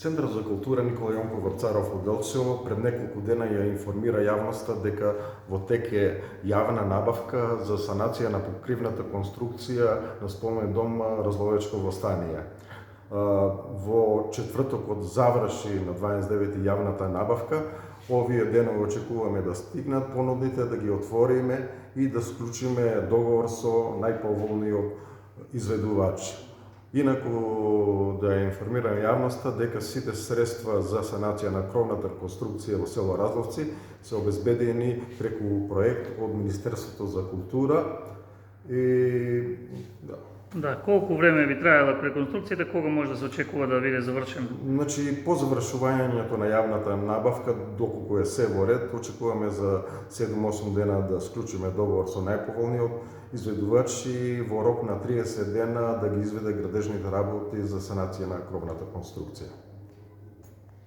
Центар за култура Никола Јонков Вапцаров од Делчево пред неколку дена ја информира јавноста дека во тек е јавна набавка за санација на покривната конструкција на спомен дом Разловечко востание. Во четвртокот заврши на 29 јавната набавка. Овие денови очекуваме да стигнат понудите, да ги отвориме и да склучиме договор со најповолниот изведувач. Инаку да ја информирам јавноста дека сите средства за санација на кровната конструкција во село Разловци се обезбедени преку проект од Министерството за култура и Да, колку време би траела реконструкцијата, кога може да се очекува да биде завршен? Значи, по завршувањето на јавната набавка, доколку е се во ред, очекуваме за 7-8 дена да склучиме договор со најповолниот изведувач и во рок на 30 дена да ги изведе градежните работи за санација на кровната конструкција.